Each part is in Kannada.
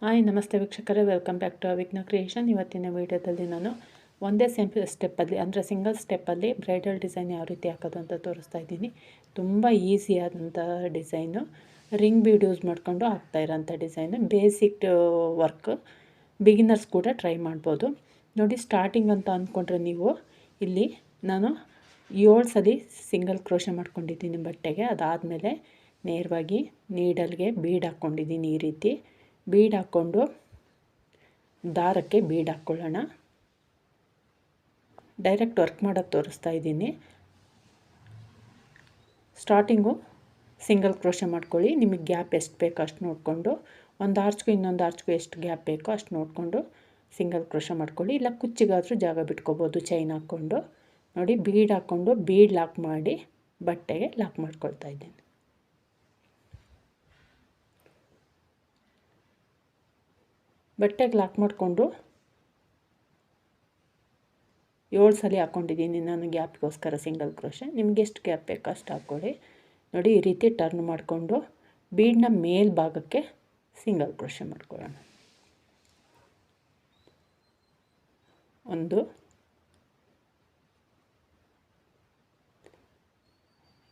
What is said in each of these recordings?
ಹಾಯ್ ನಮಸ್ತೆ ವೀಕ್ಷಕರೇ, ವೆಲ್ಕಮ್ ಬ್ಯಾಕ್ ಟು ವಿಘ್ನ ಕ್ರಿಯೇಷನ್. ಇವತ್ತಿನ ವೀಡಿಯೋದಲ್ಲಿ ನಾನು ಒಂದೇ ಸ್ಟೆಪ್ಪಲ್ಲಿ ಅಂದರೆ ಸಿಂಗಲ್ ಸ್ಟೆಪ್ಪಲ್ಲಿ ಬ್ರೈಡಲ್ ಡಿಸೈನ್ ಯಾವ ರೀತಿ ಹಾಕೋದು ಅಂತ ತೋರಿಸ್ತಾ ಇದ್ದೀನಿ. ತುಂಬ ಈಸಿಯಾದಂಥ ಡಿಸೈನು, ರಿಂಗ್ ಬೀಡ್ ಯೂಸ್ ಮಾಡಿಕೊಂಡು ಹಾಕ್ತಾ ಇರೋಂಥ ಡಿಸೈನು, ಬೇಸಿಕ್ ವರ್ಕ್, ಬಿಗಿನರ್ಸ್ ಕೂಡ ಟ್ರೈ ಮಾಡ್ಬೋದು. ನೋಡಿ, ಸ್ಟಾರ್ಟಿಂಗ್ ಅಂತ ಅಂದ್ಕೊಂಡ್ರೆ ನೀವು ಇಲ್ಲಿ ನಾನು 7 ಸಲ ಸಿಂಗಲ್ ಕ್ರೋಶೆ ಮಾಡ್ಕೊಂಡಿದ್ದೀನಿ ಬಟ್ಟೆಗೆ. ಅದಾದಮೇಲೆ ನೇರವಾಗಿ ನೀಡಲ್ಗೆ ಬೀಡ್ ಹಾಕ್ಕೊಂಡಿದ್ದೀನಿ. ಈ ರೀತಿ ಬೀಡ್ ಹಾಕ್ಕೊಂಡು ದಾರಕ್ಕೆ ಬೀಡ್ ಹಾಕ್ಕೊಳ್ಳೋಣ. ಡೈರೆಕ್ಟ್ ವರ್ಕ್ ಮಾಡೋದು ತೋರಿಸ್ತಾ ಇದ್ದೀನಿ. ಸ್ಟಾರ್ಟಿಂಗು ಸಿಂಗಲ್ ಕ್ರೋಶೆ ಮಾಡ್ಕೊಳ್ಳಿ. ನಿಮಗೆ ಗ್ಯಾಪ್ ಎಷ್ಟು ಬೇಕೋ ಅಷ್ಟು ನೋಡಿಕೊಂಡು, ಒಂದು ಆರ್ಚ್ಗೂ ಇನ್ನೊಂದು ಆರ್ಚ್ಗೂ ಎಷ್ಟು ಗ್ಯಾಪ್ ಬೇಕೋ ಅಷ್ಟು ನೋಡಿಕೊಂಡು ಸಿಂಗಲ್ ಕ್ರೋಶೆ ಮಾಡ್ಕೊಳ್ಳಿ. ಇಲ್ಲ ಕುಚ್ಚಿಗಾದರೂ ಜಾಗ ಬಿಟ್ಕೋಬೋದು ಚೈನ್ ಹಾಕ್ಕೊಂಡು. ನೋಡಿ, ಬೀಡ್ ಹಾಕ್ಕೊಂಡು ಬೀಡ್ ಲಾಕ್ ಮಾಡಿ ಬಟ್ಟೆಗೆ ಲಾಕ್ ಮಾಡ್ಕೊಳ್ತಾ ಇದ್ದೀನಿ. ಬಟ್ಟೆಗೆ ಲಾಕ್ ಮಾಡಿಕೊಂಡು 7 ಸಲ ಹಾಕ್ಕೊಂಡಿದ್ದೀನಿ ನಾನು ಗ್ಯಾಪ್ಗೋಸ್ಕರ ಸಿಂಗಲ್ ಕ್ರೋಶೆ. ನಿಮ್ಗೆ ಎಷ್ಟು ಗ್ಯಾಪ್ ಬೇಕೋ ಅಷ್ಟು ಹಾಕ್ಕೊಳ್ಳಿ. ನೋಡಿ, ಈ ರೀತಿ ಟರ್ನ್ ಮಾಡಿಕೊಂಡು ಬೀಡ್ನ ಮೇಲ್ಭಾಗಕ್ಕೆ ಸಿಂಗಲ್ ಕ್ರೋಶೆ ಮಾಡ್ಕೊಳ್ಳೋಣ. 1 2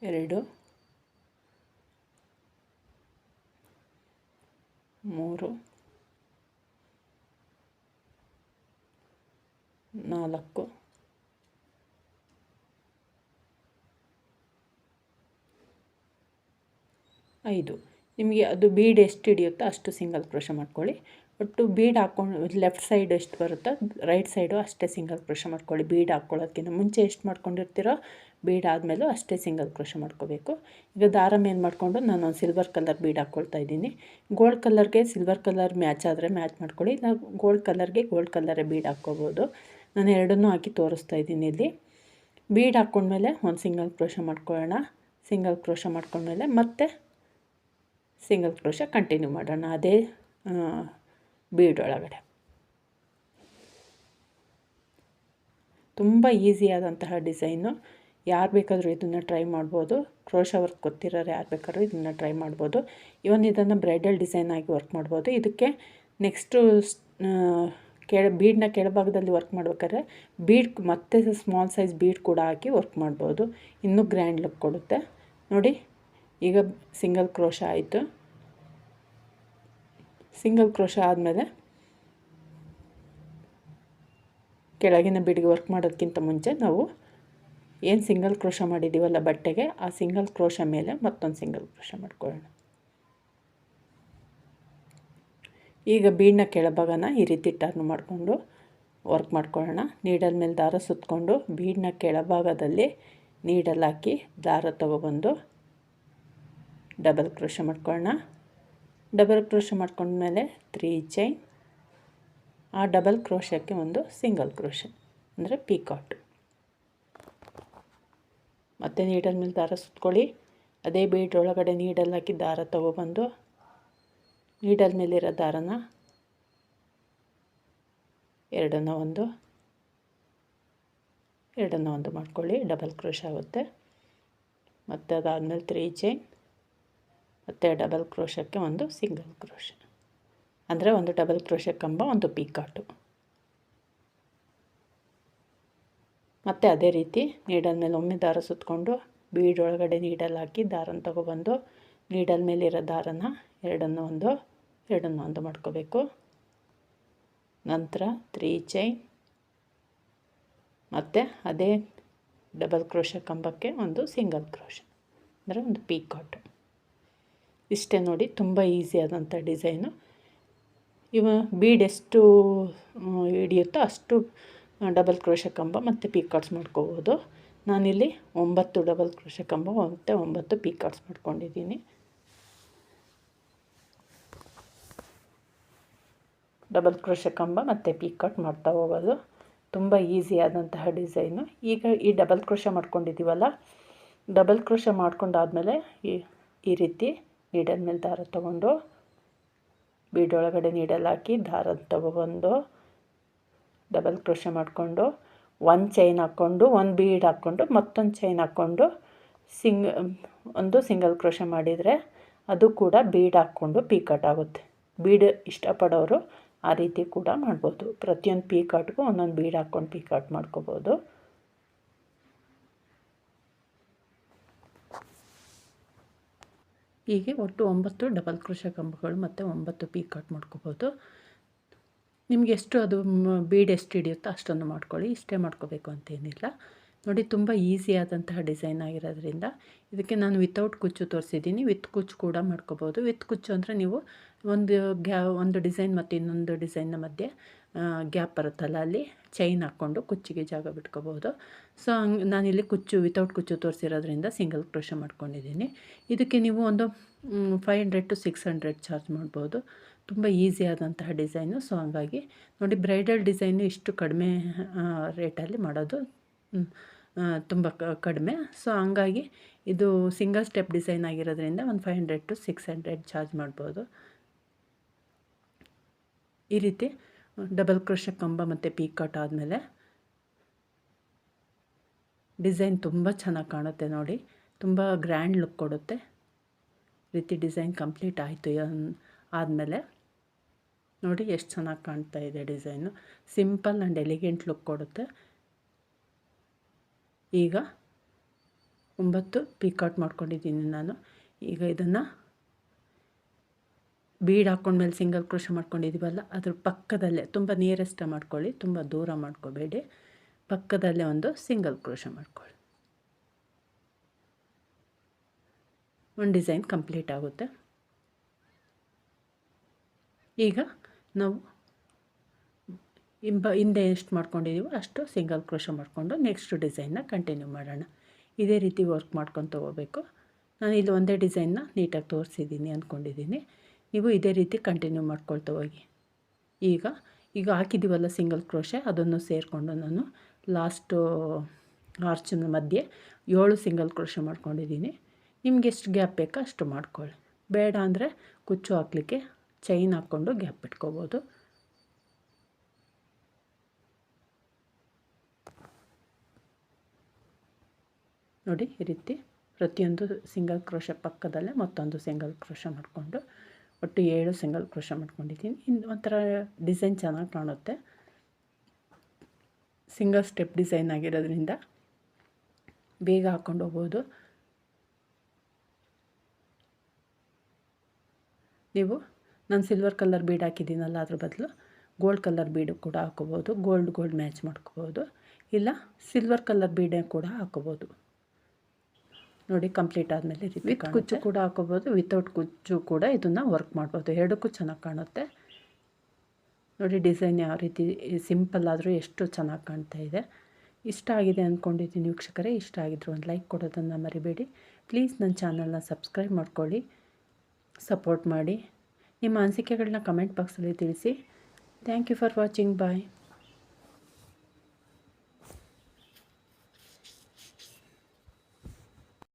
3 4 5. ನಿಮಗೆ ಅದು ಬೀಡ್ ಎಷ್ಟು ಹಿಡಿಯುತ್ತೋ ಅಷ್ಟು ಸಿಂಗಲ್ ಕ್ರೋಶೆ ಮಾಡ್ಕೊಳ್ಳಿ. ಒಟ್ಟು ಬೀಡ್ ಹಾಕ್ಕೊಂಡು ಲೆಫ್ಟ್ ಸೈಡ್ ಎಷ್ಟು ಬರುತ್ತೋ ರೈಟ್ ಸೈಡು ಅಷ್ಟೇ ಸಿಂಗಲ್ ಕ್ರೋಶೆ ಮಾಡ್ಕೊಳ್ಳಿ. ಬೀಡ್ ಹಾಕ್ಕೊಳ್ಳೋದಕ್ಕಿಂತ ಮುಂಚೆ ಎಷ್ಟು ಮಾಡ್ಕೊಂಡಿರ್ತೀರೋ ಬೀಡ್ ಆದಮೇಲೂ ಅಷ್ಟೇ ಸಿಂಗಲ್ ಕ್ರೋಶೆ ಮಾಡ್ಕೋಬೇಕು. ಈಗ ದಾರ ಮೇಲೆ ಮಾಡಿಕೊಂಡು ನಾನು ಒಂದು ಸಿಲ್ವರ್ ಕಲರ್ ಬೀಡ್ ಹಾಕ್ಕೊಳ್ತಾ ಇದ್ದೀನಿ. ಗೋಲ್ಡ್ ಕಲರ್ಗೆ ಸಿಲ್ವರ್ ಕಲರ್ ಮ್ಯಾಚ್ ಆದರೆ ಮ್ಯಾಚ್ ಮಾಡ್ಕೊಳ್ಳಿ. ನಾವು ಗೋಲ್ಡ್ ಕಲರ್ಗೆ ಗೋಲ್ಡ್ ಕಲರೇ ಬೀಡ್ ಹಾಕ್ಕೋಬೋದು. ನಾನು ಎರಡನ್ನೂ ಹಾಕಿ ತೋರಿಸ್ತಾ ಇದ್ದೀನಿ. ಇಲ್ಲಿ ಬೀಡ್ ಹಾಕ್ಕೊಂಡ್ಮೇಲೆ ಒಂದು ಸಿಂಗಲ್ ಕ್ರೋಶೆ ಮಾಡ್ಕೊಳ್ಳೋಣ. ಸಿಂಗಲ್ ಕ್ರೋಶೆ ಮಾಡ್ಕೊಂಡ್ಮೇಲೆ ಮತ್ತೆ ಸಿಂಗಲ್ ಕ್ರೋಶೆ ಕಂಟಿನ್ಯೂ ಮಾಡೋಣ ಅದೇ ಬೀಡ್ ಒಳಗಡೆ. ತುಂಬ ಈಸಿಯಾದಂತಹ ಡಿಸೈನು. ಯಾರು ಬೇಕಾದರೂ ಇದನ್ನು ಟ್ರೈ ಮಾಡ್ಬೋದು. ಕ್ರೋಶೆ ವರ್ಕ್ ಗೊತ್ತಿರೋರು ಯಾರು ಬೇಕಾದ್ರೂ ಇದನ್ನು ಟ್ರೈ ಮಾಡ್ಬೋದು. ಇವನ್ ಇದನ್ನು ಬ್ರೈಡಲ್ ಡಿಸೈನ್ ಆಗಿ ವರ್ಕ್ ಮಾಡ್ಬೋದು. ಇದಕ್ಕೆ ನೆಕ್ಸ್ಟು ಬೀಡನ್ನ ಕೆಳಭಾಗದಲ್ಲಿ ವರ್ಕ್ ಮಾಡ್ಬೇಕಾದ್ರೆ ಬೀಡ್ ಮತ್ತೆ ಸ್ಮಾಲ್ ಸೈಜ್ ಬೀಡ್ ಕೂಡ ಹಾಕಿ ವರ್ಕ್ ಮಾಡ್ಬೋದು. ಇನ್ನೂ ಗ್ರ್ಯಾಂಡ್ ಲುಕ್ ಕೊಡುತ್ತೆ. ನೋಡಿ, ಈಗ ಸಿಂಗಲ್ ಕ್ರೋಶೆ ಆಯಿತು. ಸಿಂಗಲ್ ಕ್ರೋಶೆ ಆದಮೇಲೆ ಕೆಳಗಿನ ಬೀಡಿಗೆ ವರ್ಕ್ ಮಾಡೋದಕ್ಕಿಂತ ಮುಂಚೆ ನಾವು ಏನು ಸಿಂಗಲ್ ಕ್ರೋಶೆ ಮಾಡಿದ್ದೀವಲ್ಲ ಬಟ್ಟೆಗೆ, ಆ ಸಿಂಗಲ್ ಕ್ರೋಶೆ ಮೇಲೆ ಮತ್ತೊಂದು ಸಿಂಗಲ್ ಕ್ರೋಶೆ ಮಾಡ್ಕೊಳ್ಳೋಣ. ಈಗ ಬೀಡನ್ನ ಕೆಳಭಾಗನ ಈ ರೀತಿ ಟರ್ನ್ ಮಾಡಿಕೊಂಡು ವರ್ಕ್ ಮಾಡ್ಕೊಳ್ಳೋಣ. ನೀಡಲ್ ಮೇಲೆ ದಾರ ಸುತ್ತಕೊಂಡು ಬೀಡನ್ನ ಕೆಳಭಾಗದಲ್ಲಿ ನೀಡಲ್ ಹಾಕಿ ದಾರ ತೊಗೊಬಂದು ಡಬಲ್ ಕ್ರೋಶೆ ಮಾಡ್ಕೊಳ್ಳೋಣ. ಡಬಲ್ ಕ್ರೋಶೆ ಮಾಡ್ಕೊಂಡ್ಮೇಲೆ 3 ಚೈನ್, ಆ ಡಬಲ್ ಕ್ರೋಶಕ್ಕೆ ಒಂದು ಸಿಂಗಲ್ ಕ್ರೋಶೆ ಅಂದರೆ ಪೀಕಾಟ್. ಮತ್ತು ನೀಡಲ್ ಮೇಲೆ ದಾರ ಸುತ್ಕೊಳ್ಳಿ. ಅದೇ ಬೀಡ್ ಒಳಗಡೆ ನೀಡಲ್ ಹಾಕಿ ದಾರ ತೊಗೊಬಂದು ನೀಡಲ್ ಮೇಲಿರೋ ದಾರನ ಎರಡನ್ನ ಒಂದು ಮಾಡ್ಕೊಳ್ಳಿ. ಡಬಲ್ ಕ್ರೋಶೆ ಆಗುತ್ತೆ. ಮತ್ತು ಅದಾದಮೇಲೆ 3 ಚೈನ್, ಮತ್ತು ಡಬಲ್ ಕ್ರೋಶಕ್ಕೆ ಒಂದು ಸಿಂಗಲ್ ಕ್ರೋಶೆ ಅಂದರೆ ಒಂದು ಡಬಲ್ ಕ್ರೋಶೆ ಕಂಬ, ಒಂದು ಪೀಕಾಟು. ಮತ್ತು ಅದೇ ರೀತಿ ನೀಡಲ್ ಮೇಲೆ ಒಮ್ಮೆ ದಾರ ಸುತ್ತಕೊಂಡು ಬೀಡ್ ಒಳಗಡೆ ನೀಡಲ್ ಹಾಕಿ ದಾರನ ತೊಗೊಬಂದು ನೀಡಲ್ ಮೇಲಿರೋ ದಾರನ ಎರಡನ್ನ ಒಂದು ಮಾಡ್ಕೋಬೇಕು. ನಂತರ 3 ಚೈನ್, ಮತ್ತು ಅದೇ ಡಬಲ್ ಕ್ರೋಶೆ ಕಂಬಕ್ಕೆ ಒಂದು ಸಿಂಗಲ್ ಕ್ರೋಶೆ ಅಂದರೆ ಒಂದು ಪೀಕಾಟ್. ಇಷ್ಟೇ ನೋಡಿ, ತುಂಬ ಈಸಿಯಾದಂಥ ಡಿಸೈನು. ಬೀಡ್ ಎಷ್ಟು ಹಿಡಿಯುತ್ತೋ ಅಷ್ಟು ಡಬಲ್ ಕ್ರೋಶೆ ಕಂಬ ಮತ್ತು ಪೀಕಾಟ್ಸ್ ಮಾಡ್ಕೋಬೋದು. ನಾನಿಲ್ಲಿ 9 ಡಬಲ್ ಕ್ರೋಶೆ ಕಂಬ ಮತ್ತು 9 ಪೀಕಾಟ್ಸ್ ಮಾಡ್ಕೊಂಡಿದ್ದೀನಿ. ಡಬಲ್ ಕ್ರೋಶೆ ಕಂಬ ಮತ್ತು ಪೀಕಾಟ್ ಮಾಡ್ತಾ ಹೋಗೋದು. ತುಂಬ ಈಸಿಯಾದಂತಹ ಡಿಸೈನು. ಈಗ ಈ ಡಬಲ್ ಕ್ರೋಶೆ ಮಾಡ್ಕೊಂಡಿದ್ದೀವಲ್ಲ, ಡಬಲ್ ಕ್ರೋಶೆ ಮಾಡ್ಕೊಂಡಾದಮೇಲೆ ಈ ರೀತಿ ನೀಡಲ್ ಮೇಲೆ ದಾರ ತೊಗೊಂಡು ಬೀಡ್ ಒಳಗಡೆ ನೀಡಲ್ ಹಾಕಿ ದಾರ ತೊಗೊಬಂದು ಡಬಲ್ ಕ್ರೋಶೆ ಮಾಡಿಕೊಂಡು ಒಂದು ಚೈನ್ ಹಾಕ್ಕೊಂಡು ಒಂದು ಬೀಡ್ ಹಾಕ್ಕೊಂಡು ಮತ್ತೊಂದು ಚೈನ್ ಹಾಕ್ಕೊಂಡು ಒಂದು ಸಿಂಗಲ್ ಕ್ರೋಶೆ ಮಾಡಿದರೆ ಅದು ಕೂಡ ಬೀಡ್ ಹಾಕ್ಕೊಂಡು ಪೀಕಟ್ ಆಗುತ್ತೆ. ಬೀಡ್ ಇಷ್ಟಪಡೋರು ಆ ರೀತಿ ಕೂಡ ಮಾಡ್ಬೋದು. ಪ್ರತಿಯೊಂದು ಪೀಕಾಟ್ಗೂ ಒಂದೊಂದು ಬೀಡ್ ಹಾಕ್ಕೊಂಡು ಪೀಕಾಟ್ ಮಾಡ್ಕೋಬೋದು. ಹೀಗೆ ಒಟ್ಟು 9 ಡಬಲ್ ಕ್ರೋಶೆ ಕಂಬಗಳು ಮತ್ತು 9 ಪೀಕಾಟ್ ಮಾಡ್ಕೋಬೋದು. ನಿಮಗೆ ಎಷ್ಟು ಅದು ಬೀಡ್ ಎಷ್ಟು ಹಿಡಿಯುತ್ತೋ ಅಷ್ಟೊಂದು ಮಾಡ್ಕೊಳ್ಳಿ. ಇಷ್ಟೇ ಮಾಡ್ಕೋಬೇಕು ಅಂತೇನಿಲ್ಲ. ನೋಡಿ ತುಂಬ ಈಸಿಯಾದಂತಹ ಡಿಸೈನ್ ಆಗಿರೋದ್ರಿಂದ ಇದಕ್ಕೆ ನಾನು ವಿತೌಟ್ ಕುಚ್ಚು ತೋರಿಸಿದ್ದೀನಿ. ವಿತ್ ಕುಚ್ಚು ಕೂಡ ಮಾಡ್ಕೋಬೋದು. ವಿತ್ ಕುಚ್ಚು ಅಂದರೆ ನೀವು ಒಂದು ಡಿಸೈನ್ ಮತ್ತು ಇನ್ನೊಂದು ಡಿಸೈನ್ನ ಮಧ್ಯೆ ಗ್ಯಾಪ್ ಬರುತ್ತಲ್ಲ, ಅಲ್ಲಿ ಚೈನ್ ಹಾಕ್ಕೊಂಡು ಕುಚ್ಚಿಗೆ ಜಾಗ ಬಿಟ್ಕೋಬೋದು. ಸೊ ನಾನಿಲ್ಲಿ ಕುಚ್ಚು ವಿತೌಟ್ ಕುಚ್ಚು ತೋರಿಸಿರೋದ್ರಿಂದ ಸಿಂಗಲ್ ಕ್ರೋಶೆ ಮಾಡ್ಕೊಂಡಿದ್ದೀನಿ. ಇದಕ್ಕೆ ನೀವು ಒಂದು 500 to 600 ಚಾರ್ಜ್ ಮಾಡ್ಬೋದು. ತುಂಬ ಈಸಿಯಾದಂತಹ ಡಿಸೈನು. ಸೊ ಹಂಗಾಗಿ ನೋಡಿ, ಬ್ರೈಡಲ್ ಡಿಸೈನು ಇಷ್ಟು ಕಡಿಮೆ ರೇಟಲ್ಲಿ ಮಾಡೋದು ತುಂಬ ಕಡಿಮೆ. ಸೊ ಹಂಗಾಗಿ ಇದು ಸಿಂಗಲ್ ಸ್ಟೆಪ್ ಡಿಸೈನ್ ಆಗಿರೋದ್ರಿಂದ ಒಂದು 500 to 600 ಚಾರ್ಜ್ ಮಾಡ್ಬೋದು. ಈ ರೀತಿ ಡಬಲ್ ಕ್ರೋಶೆ ಕಂಬ ಮತ್ತು ಪೀಕಾಟ್ ಆದಮೇಲೆ ಡಿಸೈನ್ ತುಂಬ ಚೆನ್ನಾಗಿ ಕಾಣುತ್ತೆ ನೋಡಿ. ತುಂಬ ಗ್ರ್ಯಾಂಡ್ ಲುಕ್ ಕೊಡುತ್ತೆ. ರೀತಿ ಡಿಸೈನ್ ಕಂಪ್ಲೀಟ್ ಆಯಿತು ಆದಮೇಲೆ ನೋಡಿ ಎಷ್ಟು ಚೆನ್ನಾಗಿ ಕಾಣ್ತಾ ಇದೆ design. Simple and elegant look ಕೊಡುತ್ತೆ. ಈಗ 9 ಪೀಕಾಟ್ ಮಾಡ್ಕೊಂಡಿದ್ದೀನಿ ನಾನು. ಈಗ ಇದನ್ನು ಬೀಡ್ ಹಾಕ್ಕೊಂಡ್ಮೇಲೆ ಸಿಂಗಲ್ ಕ್ರೋಶೆ ಮಾಡ್ಕೊಂಡಿದ್ದೀವಲ್ಲ, ಅದ್ರ ಪಕ್ಕದಲ್ಲೇ ತುಂಬ ನಿಯರೆಸ್ಟ್ ಮಾಡ್ಕೊಳ್ಳಿ, ತುಂಬ ದೂರ ಮಾಡ್ಕೋಬೇಡಿ. ಪಕ್ಕದಲ್ಲೇ ಒಂದು ಸಿಂಗಲ್ ಕ್ರೋಶೆ ಮಾಡ್ಕೊಳ್ಳಿ. ಒಂದು ಡಿಸೈನ್ ಕಂಪ್ಲೀಟ್ ಆಗುತ್ತೆ. ಈಗ ನಾವು ಹಿಂದೆ ಎಷ್ಟು ಮಾಡ್ಕೊಂಡಿದ್ದೀವೋ ಅಷ್ಟು ಸಿಂಗಲ್ ಕ್ರೋಶೆ ಮಾಡಿಕೊಂಡು ನೆಕ್ಸ್ಟ್ ಡಿಸೈನ್ನ ಕಂಟಿನ್ಯೂ ಮಾಡೋಣ. ಇದೇ ರೀತಿ ವರ್ಕ್ ಮಾಡ್ಕೊಂಡು ತೊಗೋಬೇಕು. ನಾನು ಇಲ್ಲಿ ಒಂದೇ ಡಿಸೈನ್ನ ನೀಟಾಗಿ ತೋರಿಸಿದ್ದೀನಿ ಅಂದ್ಕೊಂಡಿದ್ದೀನಿ. ನೀವು ಇದೇ ರೀತಿ ಕಂಟಿನ್ಯೂ ಮಾಡ್ಕೊಳ್ತಾ ಹೋಗಿ. ಈಗ ಹಾಕಿದ್ದೀವಲ್ಲ ಸಿಂಗಲ್ ಕ್ರೋಶೆ, ಅದನ್ನು ಸೇರಿಕೊಂಡು ನಾನು ಲಾಸ್ಟು ಆರ್ಚಿನ ಮಧ್ಯೆ 7 ಸಿಂಗಲ್ ಕ್ರೋಶೆ ಮಾಡ್ಕೊಂಡಿದ್ದೀನಿ. ನಿಮ್ಗೆ ಎಷ್ಟು ಗ್ಯಾಪ್ ಬೇಕೋ ಅಷ್ಟು ಮಾಡ್ಕೊಳ್ಳಿ. ಬೇಡ ಅಂದರೆ ಕುಚ್ಚು ಹಾಕಲಿಕ್ಕೆ ಚೈನ್ ಹಾಕ್ಕೊಂಡು ಗ್ಯಾಪ್ ಬಿಟ್ಕೋಬೋದು. ನೋಡಿ, ಈ ರೀತಿ ಪ್ರತಿಯೊಂದು ಸಿಂಗಲ್ ಕ್ರೋಶೆ ಪಕ್ಕದಲ್ಲೇ ಮತ್ತೊಂದು ಸಿಂಗಲ್ ಕ್ರೋಶೆ ಮಾಡಿಕೊಂಡು ಒಟ್ಟು 7 ಸಿಂಗಲ್ ಕ್ರೋಶೆ ಮಾಡ್ಕೊಂಡಿದ್ದೀನಿ. ಇನ್ನು ಒಂಥರ ಡಿಸೈನ್ ಚೆನ್ನಾಗಿ ಕಾಣುತ್ತೆ. ಸಿಂಗಲ್ ಸ್ಟೆಪ್ ಡಿಸೈನ್ ಆಗಿರೋದ್ರಿಂದ ಬೇಗ ಹಾಕ್ಕೊಂಡು ಹೋಗ್ಬೋದು. ನೀವು ನಾನು ಸಿಲ್ವರ್ ಕಲರ್ ಬೀಡ್ ಹಾಕಿದ್ದೀನಲ್ಲ, ಅದ್ರ ಬದಲು ಗೋಲ್ಡ್ ಕಲರ್ ಬೀಡು ಕೂಡ ಹಾಕೋಬೋದು. ಗೋಲ್ಡ್ ಮ್ಯಾಚ್ ಮಾಡ್ಕೋಬೋದು. ಇಲ್ಲ ಸಿಲ್ವರ್ ಕಲರ್ ಬೀಡೇ ಕೂಡ ಹಾಕೋಬೋದು. ನೋಡಿ, ಕಂಪ್ಲೀಟ್ ಆದಮೇಲೆ ವಿತ್ ಕುಚ್ಚು ಕೂಡ ಹಾಕೋಬೋದು, ವಿತೌಟ್ ಕುಚ್ಚು ಕೂಡ ಇದನ್ನು ವರ್ಕ್ ಮಾಡ್ಬೋದು. ಎರಡಕ್ಕೂ ಚೆನ್ನಾಗಿ ಕಾಣುತ್ತೆ. ನೋಡಿ ಡಿಸೈನ್ ಯಾವ ರೀತಿ ಸಿಂಪಲ್ ಆದರೂ ಎಷ್ಟು ಚೆನ್ನಾಗಿ ಕಾಣ್ತಾ ಇದೆ. ಇಷ್ಟ ಆಗಿದೆ ಅಂದ್ಕೊಂಡಿದ್ದೀನಿ ವೀಕ್ಷಕರೇ. ಇಷ್ಟ ಆಗಿದ್ರು ಒಂದು ಲೈಕ್ ಕೊಡೋದನ್ನು ಮರಿಬೇಡಿ. ಪ್ಲೀಸ್ ನನ್ನ ಚಾನಲ್ನ ಸಬ್ಸ್ಕ್ರೈಬ್ ಮಾಡ್ಕೊಳ್ಳಿ, ಸಪೋರ್ಟ್ ಮಾಡಿ. ನಿಮ್ಮ ಅನಿಸಿಕೆಗಳನ್ನ ಕಮೆಂಟ್ ಬಾಕ್ಸಲ್ಲಿ ತಿಳಿಸಿ. Thank you for watching. Bye.